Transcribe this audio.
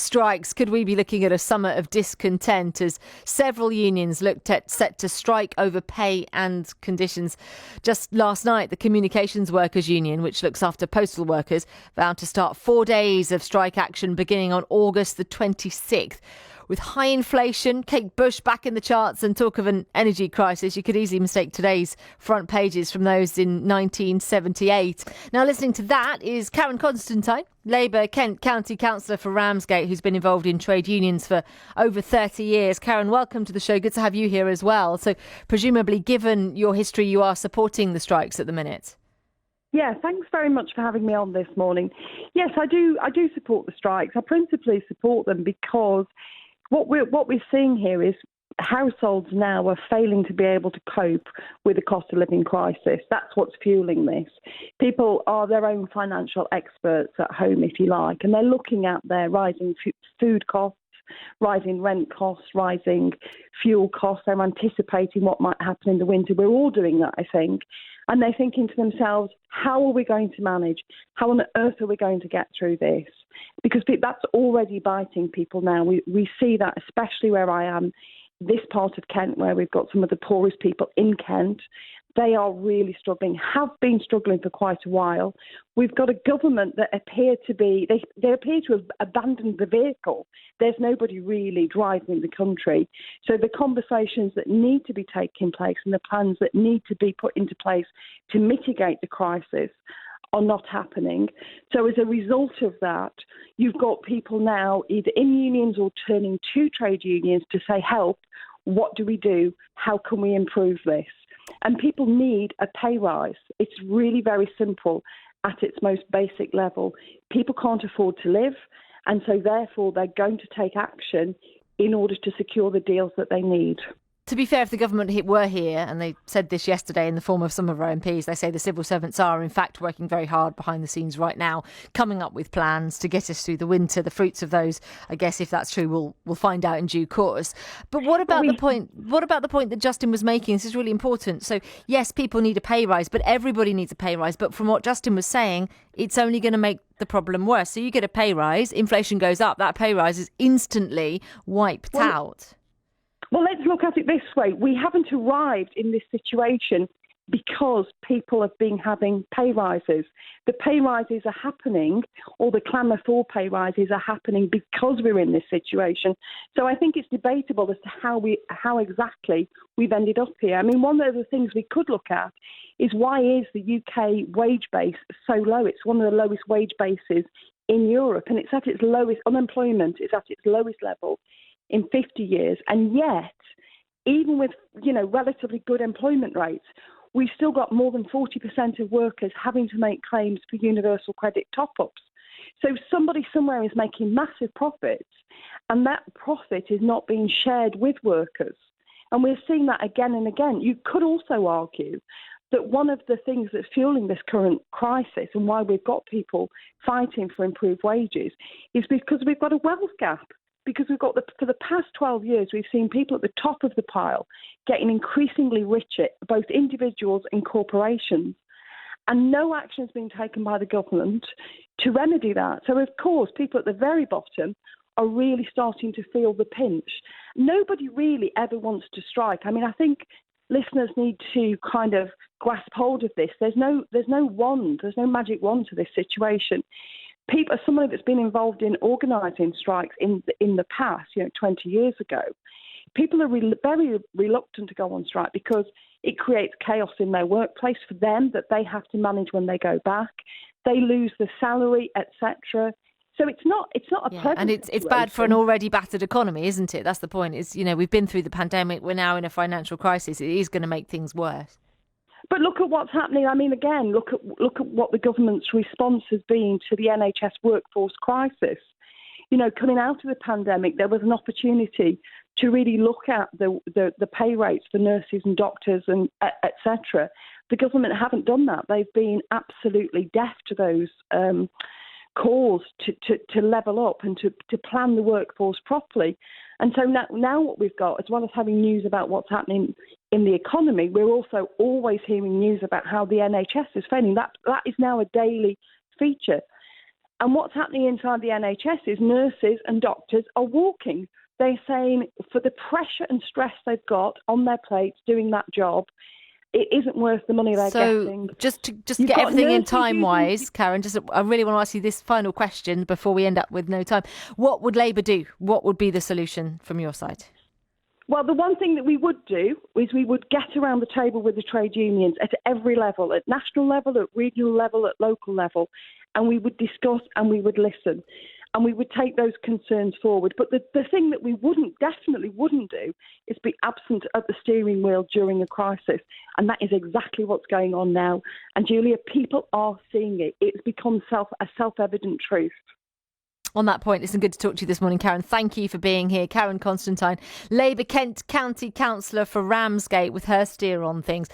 strikes. Could we be looking at a summer of discontent as several unions looked at set to strike over pay and conditions? Just last night, the Communications Workers Union, which looks after postal workers, vowed to start 4 days of strike action beginning on August the 26th. With high inflation, Kate Bush back in the charts and talk of an energy crisis, you could easily mistake today's front pages from those in 1978. Now, listening to that is Karen Constantine, Labour Kent County councillor for Ramsgate, who's been involved in trade unions for over 30 years. Karen, welcome to the show. Good to have you here as well. So presumably, given your history, you are supporting the strikes at the minute. Yeah, thanks very much for having me on this morning. Yes, I do support the strikes. I principally support them because what we're seeing here is households now are failing to be able to cope with the cost of living crisis. That's what's fueling this. People are their own financial experts at home, if you like, and they're looking at their rising food costs, rising rent costs, rising fuel costs. They're anticipating what might happen in the winter. We're all doing that, I think. And they're thinking to themselves, how are we going to manage? How on earth are we going to get through this? Because that's already biting people now. We see that, especially where I am, this part of Kent, where we've got some of the poorest people in Kent. They are really struggling, have been struggling for quite a while. We've got a government that appear to have abandoned the vehicle. There's nobody really driving the country. So the conversations that need to be taking place and the plans that need to be put into place to mitigate the crisis are not happening. So as a result of that, you've got people now either in unions or turning to trade unions to say, help, what do we do? How can we improve this? And people need a pay rise. It's really very simple at its most basic level. People can't afford to live, and so therefore they're going to take action in order to secure the deals that they need. To be fair, if the government were here, and they said this yesterday in the form of some of our MPs, they say the civil servants are in fact working very hard behind the scenes right now, coming up with plans to get us through the winter. The fruits of those, I guess, if that's true, we'll find out in due course. But what about the point? What about the point that Justin was making? This is really important. So yes, people need a pay rise, but everybody needs a pay rise. But from what Justin was saying, it's only going to make the problem worse. So you get a pay rise, inflation goes up, that pay rise is instantly wiped out. Well, let's look at it this way. We haven't arrived in this situation because people have been having pay rises. The pay rises are happening, or the clamour for pay rises are happening because we're in this situation. So I think it's debatable as to how exactly we've ended up here. I mean, one of the things we could look at is why is the UK wage base so low? It's one of the lowest wage bases in Europe, and it's at its lowest. Unemployment is at its lowest level in 50 years, and yet, even with relatively good employment rates, we've still got more than 40% of workers having to make claims for universal credit top-ups. So somebody somewhere is making massive profits, and that profit is not being shared with workers. And we're seeing that again and again. You could also argue that one of the things that's fueling this current crisis and why we've got people fighting for improved wages is because we've got a wealth gap. Because we've got for the past 12 years, we've seen people at the top of the pile getting increasingly richer, both individuals and corporations. And no action has been taken by the government to remedy that. So, of course, people at the very bottom are really starting to feel the pinch. Nobody really ever wants to strike. I mean, I think listeners need to kind of grasp hold of this. There's no magic wand to this situation. People, somebody that's been involved in organising strikes in the past, 20 years ago, people are very reluctant to go on strike because it creates chaos in their workplace for them that they have to manage when they go back. They lose the salary, etc. So it's not a pleasant and it's bad for an already battered economy, isn't it? That's the point. Is we've been through the pandemic. We're now in a financial crisis. It is going to make things worse. But look at what's happening. I mean, again, look at what the government's response has been to the NHS workforce crisis. Coming out of the pandemic, there was an opportunity to really look at the pay rates for nurses and doctors and etc. The government haven't done that. They've been absolutely deaf to those calls to level up and to plan the workforce properly. And so now what we've got, as well as having news about what's happening in the economy, we're also always hearing news about how the NHS is failing. That is now a daily feature. And what's happening inside the NHS is nurses and doctors are walking. They're saying for the pressure and stress they've got on their plates doing that job, it isn't worth the money they're getting. Just to get everything in time-wise, Karen, I really want to ask you this final question before we end up with no time. What would Labour do? What would be the solution from your side? Well, the one thing that we would do is we would get around the table with the trade unions at every level, at national level, at regional level, at local level, and we would discuss and we would listen. And we would take those concerns forward. But the thing that we definitely wouldn't do is be absent at the steering wheel during a crisis. And that is exactly what's going on now. And Julia, people are seeing it. It's become a self-evident truth. On that point, listen, good to talk to you this morning, Karen. Thank you for being here. Karen Constantine, Labour Kent County Councillor for Ramsgate, with her steer on things.